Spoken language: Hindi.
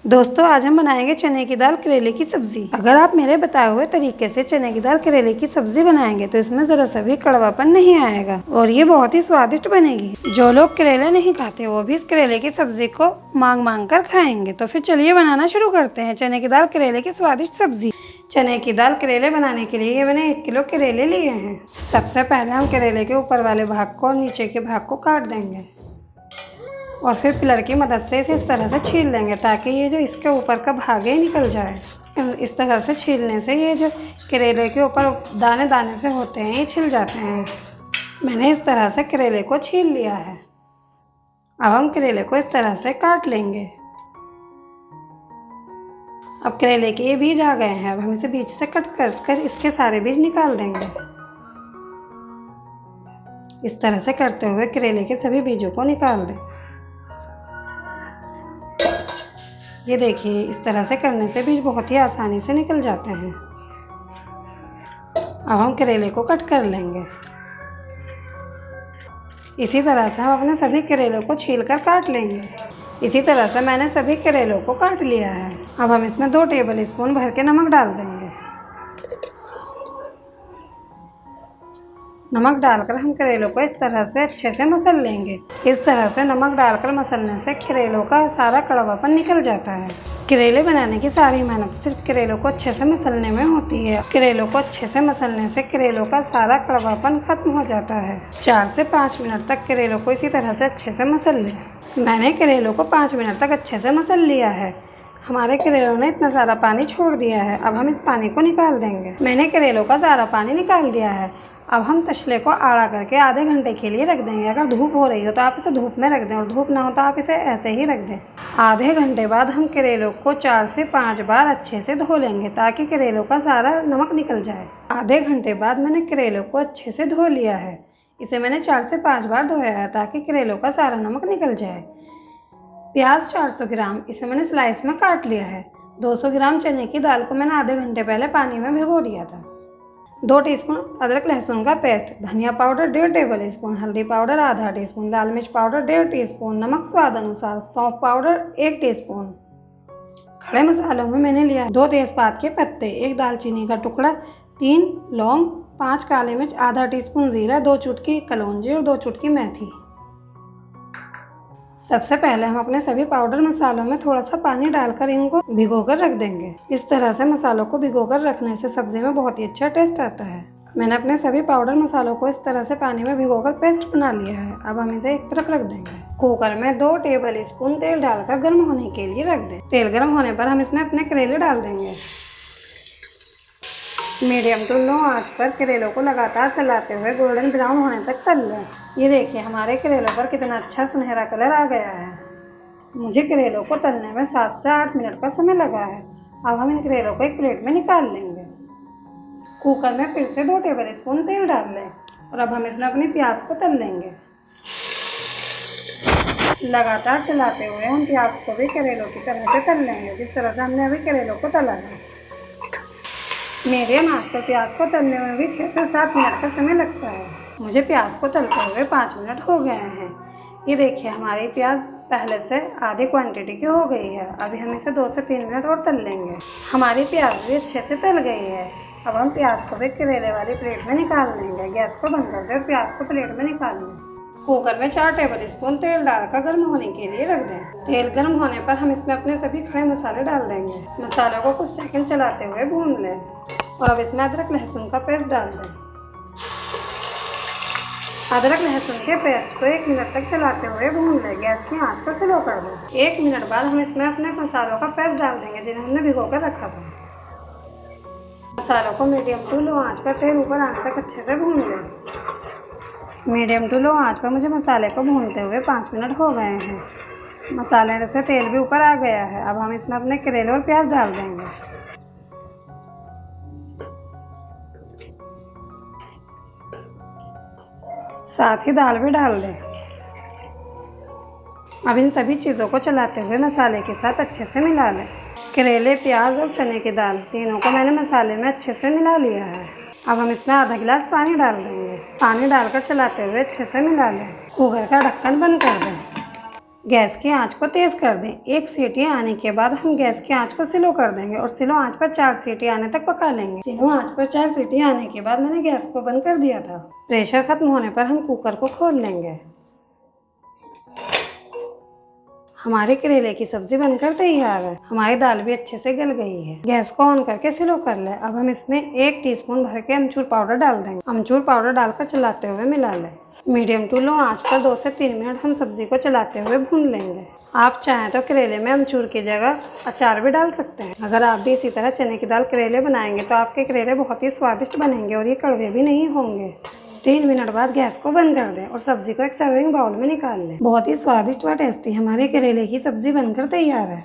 दोस्तों आज हम बनाएंगे चने की दाल करेले की सब्जी। अगर आप मेरे बताए हुए तरीके से चने की दाल करेले की सब्जी बनाएंगे तो इसमें ज़रा सा भी कड़वापन नहीं आएगा और ये बहुत ही स्वादिष्ट बनेगी। जो लोग करेले नहीं खाते वो भी इस करेले की सब्जी को मांग कर खाएंगे। तो फिर चलिए बनाना शुरू करते हैं चने की दाल करेले की स्वादिष्ट सब्जी। चने की दाल करेले बनाने के लिए मैंने 1 किलो करेले लिए हैं। सबसे पहले हम करेले के ऊपर वाले भाग को और नीचे के भाग को काट देंगे और फिर पिलर की मदद से इसे इस तरह से छील लेंगे ताकि ये जो इसके ऊपर का भाग है निकल जाए। इस तरह से छीलने से ये जो करेले के ऊपर दाने दाने से होते हैं ये छिल जाते हैं। मैंने इस तरह से करेले को छील लिया है। अब हम करेले को इस तरह से काट लेंगे। अब करेले के ये बीज आ गए हैं। अब हम इसे बीज से कट कर इसके सारे बीज निकाल देंगे। इस तरह से करते हुए करेले के सभी बीजों को निकाल दें। ये देखिए इस तरह से करने से बीज बहुत ही आसानी से निकल जाते हैं। अब हम करेले को कट कर लेंगे। इसी तरह से हम अपने सभी करेलों को छीलकर काट लेंगे। इसी तरह से मैंने सभी करेलों को काट लिया है। अब हम इसमें 2 टेबल स्पून भर के नमक डाल देंगे। नमक डालकर हम करेलों को इस तरह से अच्छे से मसल लेंगे। इस तरह से नमक डालकर मसलने से करेलों का सारा कड़वापन निकल जाता है। करेले बनाने की सारी मेहनत सिर्फ करेलों को अच्छे से मसलने में होती है। करेलों को अच्छे से मसलने से करेलों का सारा कड़वापन खत्म हो जाता है। 4 से 5 मिनट तक करेलों को इसी तरह से अच्छे से मसल लें। मैंने करेलों को 5 मिनट तक अच्छे से मसल लिया है। हमारे करेलों ने इतना सारा पानी छोड़ दिया है। अब हम इस पानी को निकाल देंगे। मैंने करेलों का सारा पानी निकाल दिया है। अब हम तसले को आड़ा करके आधे घंटे के लिए रख देंगे। अगर धूप हो रही हो तो आप इसे धूप में रख दें और धूप ना हो तो आप इसे ऐसे ही रख दें। आधे घंटे बाद हम करेलों को 4 से 5 बार अच्छे से धो लेंगे ताकि करेलों का सारा नमक निकल जाए। आधे घंटे बाद मैंने करेलों को अच्छे से धो लिया है। इसे मैंने 4 से 5 बार धोया है ताकि करेलों का सारा नमक निकल जाए। प्याज 400 ग्राम इसे मैंने स्लाइस में काट लिया है। 200 ग्राम चने की दाल को मैंने आधे घंटे पहले पानी में भिगो दिया था। 2 टीस्पून अदरक लहसुन का पेस्ट, धनिया पाउडर 1.5 टेबल स्पून, हल्दी पाउडर आधा टीस्पून, लाल मिर्च पाउडर 1.5 टीस्पून, नमक स्वाद अनुसार, सौंफ पाउडर 1 टीस्पून। खड़े मसालों में मैंने लिया 2 तेज़पात के पत्ते, 1 दालचीनी का टुकड़ा, 3 लौंग, 5 काली मिर्च, आधा टीस्पून जीरा, 2 चुटकी कलौंजी और 2 चुटकी मेथी। सबसे पहले हम अपने सभी पाउडर मसालों में थोड़ा सा पानी डालकर इनको भिगोकर रख देंगे। इस तरह से मसालों को भिगोकर रखने से सब्जी में बहुत ही अच्छा टेस्ट आता है। मैंने अपने सभी पाउडर मसालों को इस तरह से पानी में भिगोकर पेस्ट बना लिया है। अब हम इसे एक तरफ रख देंगे। कुकर में 2 टेबल स्पून तेल डालकर गर्म होने के लिए रख दें। तेल गर्म होने पर हम इसमें अपने करेले डाल देंगे। मीडियम टू लो आंच पर करेलों को लगातार चलाते हुए गोल्डन ब्राउन होने तक तल लें। ये देखिए हमारे करेलों पर कितना अच्छा सुनहरा कलर आ गया है। मुझे करेलों को तलने में 7 से 8 मिनट का समय लगा है। अब हम इन करेलों को एक प्लेट में निकाल लेंगे। कुकर में फिर से 2 टेबल स्पून तेल डाल लें और अब हम इसमें अपनी प्याज को तल लेंगे। लगातार चलाते हुए हम प्याज को भी करेलों की तरह से तल लेंगे जिस तरह से हमने अभी करेलों को तला है। मीडियम आंच पर प्याज को तलने में भी 6 से 7 मिनट का समय लगता है। मुझे प्याज को तलते हुए 5 मिनट हो गए हैं। ये देखिए हमारी प्याज पहले से आधी क्वांटिटी की हो गई है। अभी हम इसे 2 से 3 मिनट और तल लेंगे। हमारी प्याज भी अच्छे से तल गई है। अब हम प्याज को भी करेले वाली प्लेट में निकाल लेंगे। गैस को बंद कर दें और प्याज को प्लेट में निकाल लें। कुकर में 4 टेबल स्पून तेल डालकर गर्म होने के लिए रख दें। तेल गर्म होने पर हम इसमें अपने सभी खड़े मसाले डाल देंगे। मसालों को कुछ सेकंड चलाते हुए भून लें और अब इसमें अदरक लहसुन का पेस्ट डाल दें। अदरक लहसुन के पेस्ट को 1 मिनट तक चलाते हुए भून लें। गैस की आंच को स्लो कर दें। 1 मिनट बाद हम इसमें अपने मसालों का पेस्ट डाल देंगे जिन्हें हमने भिगोकर रखा था। मसालों को मीडियम टू लो आंच पर तेल ऊपर आने तक अच्छे से भून लें। मीडियम टू लो आंच पर मुझे मसाले को भूनते हुए 5 मिनट हो गए हैं। मसाले से तेल भी ऊपर आ गया है। अब हम इसमें अपने करेले और प्याज डाल देंगे। साथ ही दाल भी डाल दें। अब इन सभी चीज़ों को चलाते हुए मसाले के साथ अच्छे से मिला लें। करेले, प्याज और चने की दाल तीनों को मैंने मसाले में अच्छे से मिला लिया है। अब हम इसमें आधा गिलास पानी डाल देंगे। पानी डालकर चलाते हुए अच्छे से मिला लें। कुकर का ढक्कन बंद कर दें। गैस की आंच को तेज़ कर दें। 1 सीटी आने के बाद हम गैस की आंच को स्लो कर देंगे और स्लो आंच पर 4 सीटी आने तक पका लेंगे। स्लो आंच पर 4 सीटी आने के बाद मैंने गैस को बंद कर दिया था। प्रेशर खत्म होने पर हम कुकर को खोल लेंगे। हमारे करेले की सब्जी बनकर तैयार है। हमारी दाल भी अच्छे से गल गई है। गैस को ऑन करके स्लो कर लें। अब हम इसमें 1 टीस्पून भर के अमचूर पाउडर डाल देंगे। अमचूर पाउडर डालकर चलाते हुए मिला लें। मीडियम टू लो आंच पर 2 से 3 मिनट हम सब्जी को चलाते हुए भून लेंगे। आप चाहें तो करेले में अमचूर की जगह अचार भी डाल सकते हैं। अगर आप भी इसी तरह चने की दाल करेले बनाएंगे तो आपके करेले बहुत ही स्वादिष्ट बनेंगे और ये कड़वे भी नहीं होंगे। 3 मिनट बाद गैस को बंद कर दें और सब्जी को एक सर्विंग बाउल में निकाल लें। बहुत ही स्वादिष्ट व टेस्टी हमारे करेले की सब्जी बनकर तैयार है।